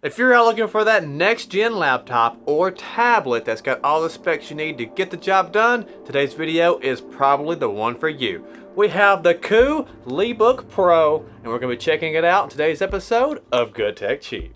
If you're out looking for that next-gen laptop or tablet that's got all the specs you need to get the job done, today's video is probably the one for you. We have the KUU Lebook Pro, and we're going to be checking it out in today's episode of Good Tech Cheap.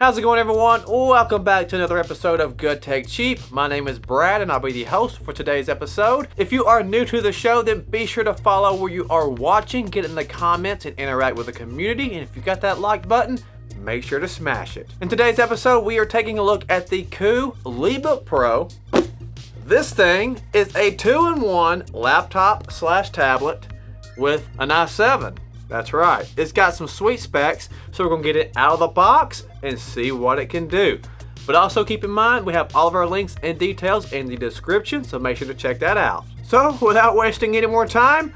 How's it going, everyone? Welcome back to another episode of Good Tech Cheap. My name is Brad and I'll be the host for today's episode. If you are new to the show, then be sure to follow where you are watching, get in the comments and interact with the community. And if you got that like button, make sure to smash it. In today's episode, we are taking a look at the KUU Lebook Pro. This thing is a 2-in-1 laptop slash tablet with an i7. That's right, it's got some sweet specs, so we're gonna get it out of the box and see what it can do. But also keep in mind, we have all of our links and details in the description, so make sure to check that out. So without wasting any more time,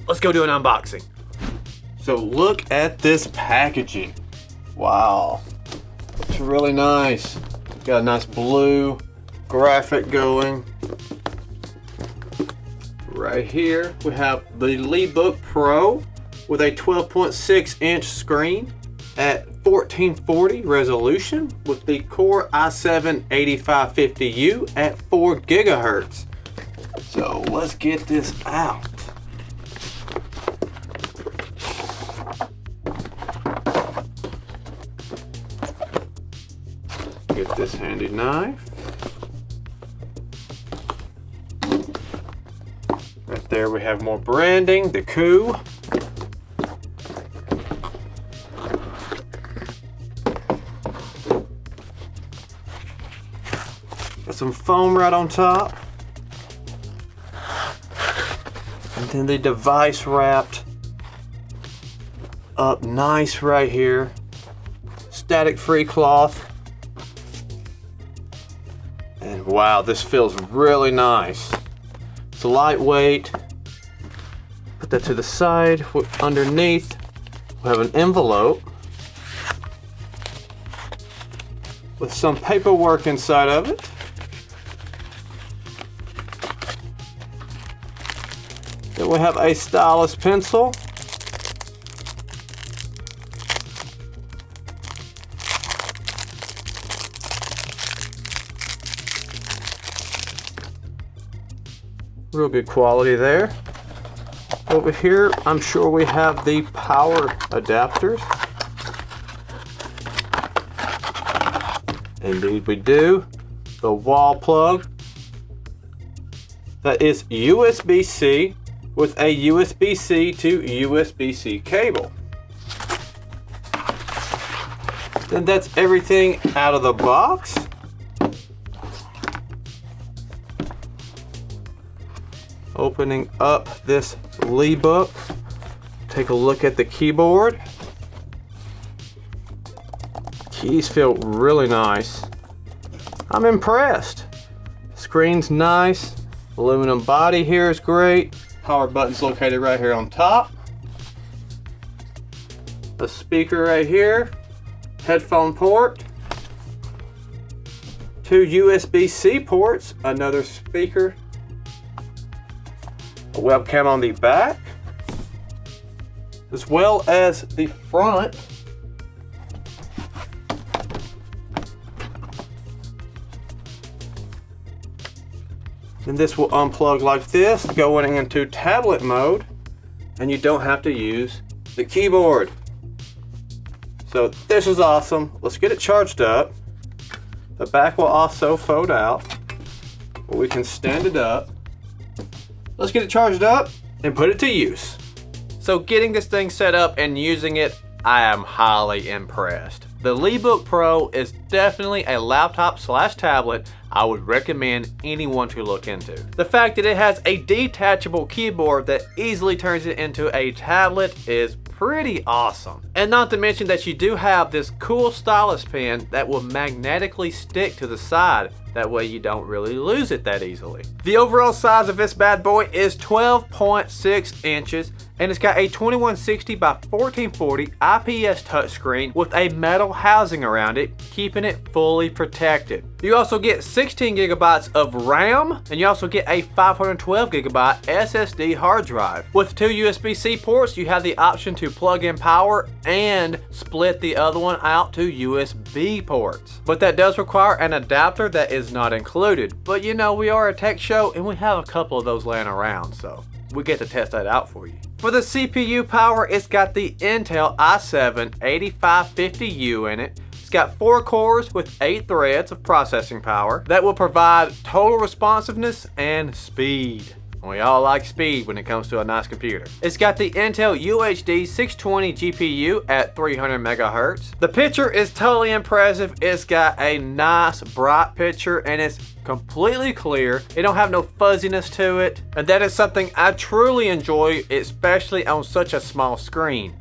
let's go do an unboxing. So look at this packaging. Wow, it's really nice. Got a nice blue graphic going. Right here, we have the Lebook Pro with a 12.6-inch screen at 1440 resolution with the Core i7-8550U at 4 gigahertz. So let's get this out. Get this handy knife. Right there we have more branding, the KUU. Got some foam right on top. And then the device wrapped up nice right here. Static free cloth. And wow, this feels really nice. It's lightweight. Put that to the side. Underneath, we have an envelope with some paperwork inside of it. Then we have a stylus pencil. Real good quality there. Over here, I'm sure we have the power adapters. Indeed we do. The wall plug. That is USB-C with a USB-C to USB-C cable. Then that's everything out of the box. Opening up this Lebook, take a look at the keyboard. Keys feel really nice. I'm impressed. Screen's nice. Aluminum body here is great. Power button's located right here on top. A speaker right here. Headphone port. 2 USB-C ports. Another speaker. A webcam on the back, as well as the front. And this will unplug like this, going into tablet mode, and you don't have to use the keyboard. So this is awesome. Let's get it charged up. The back will also fold out, but we can stand it up. Let's get it charged up and put it to use. So getting this thing set up and using it, I am highly impressed. The Lebook Pro is definitely a laptop slash tablet I would recommend anyone to look into. The fact that it has a detachable keyboard that easily turns it into a tablet is pretty awesome. And not to mention that you do have this cool stylus pen that will magnetically stick to the side. That way you don't really lose it that easily. The overall size of this bad boy is 12.6 inches and it's got a 2160 by 1440 IPS touchscreen with a metal housing around it, keeping it fully protected. You also get 16 gigabytes of RAM, and you also get a 512 gigabyte SSD hard drive. With 2 USB-C ports, you have the option to plug in power and split the other one out to USB ports. But that does require an adapter that is not included. But you know, we are a tech show and we have a couple of those laying around, so we get to test that out for you. For the CPU power, it's got the Intel i7-8550U in it. It's got 4 cores with 8 threads of processing power that will provide total responsiveness and speed. We all like speed when it comes to a nice computer. It's got the Intel UHD 620 GPU at 300 megahertz. The picture is totally impressive. It's got a nice bright picture and it's completely clear. It don't have no fuzziness to it. And that is something I truly enjoy, especially on such a small screen.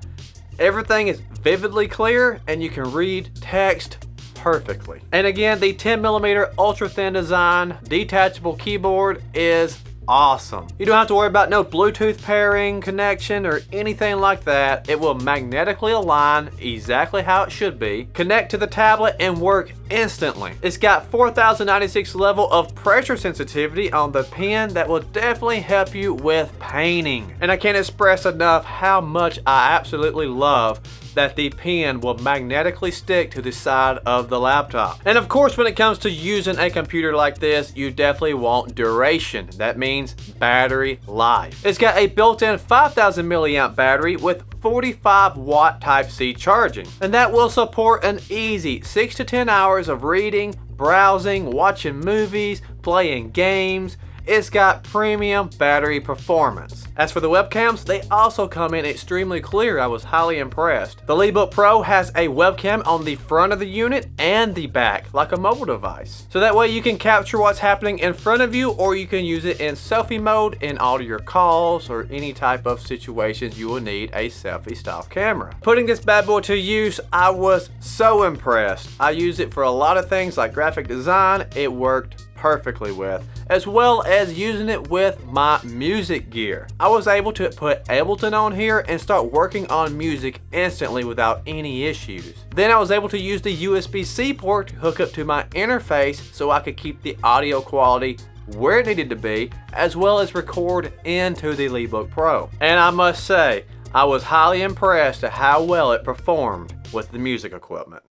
Everything is vividly clear and you can read text perfectly. And again, the 10mm ultra thin design detachable keyboard is awesome. You don't have to worry about no Bluetooth pairing, connection, or anything like that. It will magnetically align exactly how it should be, connect to the tablet, and work instantly. It's got 4096 level of pressure sensitivity on the pen that will definitely help you with painting. And I can't express enough how much I absolutely love that the pen will magnetically stick to the side of the laptop. And of course, when it comes to using a computer like this, you definitely want duration. That means battery life. It's got a built-in 5000 milliamp battery with 45 watt Type-C charging. And that will support an easy 6 to 10 hours of reading, browsing, watching movies, playing games. It's got premium battery performance. As for the webcams, they also come in extremely clear. I was highly impressed. The Lebook Pro has a webcam on the front of the unit and the back, like a mobile device. So that way you can capture what's happening in front of you, or you can use it in selfie mode in all of your calls or any type of situations you will need a selfie style camera. Putting this bad boy to use, I was so impressed. I use it for a lot of things like graphic design. It worked perfectly with, as well as using it with my music gear. I was able to put Ableton on here and start working on music instantly without any issues. Then I was able to use the USB-C port to hook up to my interface so I could keep the audio quality where it needed to be, as well as record into the Lebook Pro. And I must say, I was highly impressed at how well it performed with the music equipment.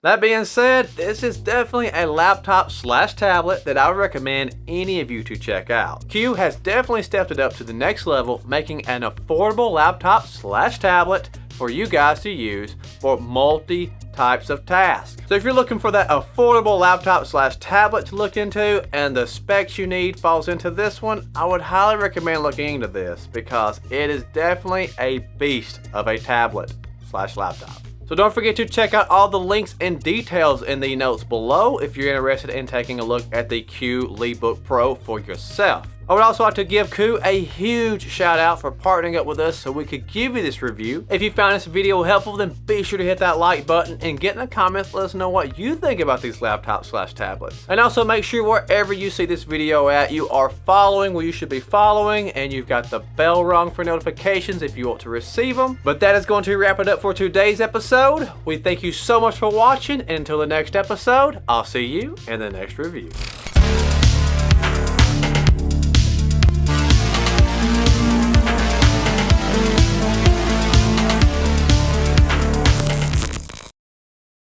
That being said, this is definitely a laptop slash tablet that I would recommend any of you to check out. KUU has definitely stepped it up to the next level, making an affordable laptop slash tablet for you guys to use for multi types of tasks. So if you're looking for that affordable laptop slash tablet to look into and the specs you need falls into this one, I would highly recommend looking into this because it is definitely a beast of a tablet slash laptop. So don't forget to check out all the links and details in the notes below if you're interested in taking a look at the KUU Lebook Pro for yourself. I would also like to give KUU a huge shout out for partnering up with us so we could give you this review. If you found this video helpful, then be sure to hit that like button and get in the comments, let us know what you think about these laptops slash tablets. And also make sure wherever you see this video at, you are following where you should be following, and you've got the bell rung for notifications if you want to receive them. But that is going to wrap it up for today's episode. We thank you so much for watching, and until the next episode, I'll see you in the next review.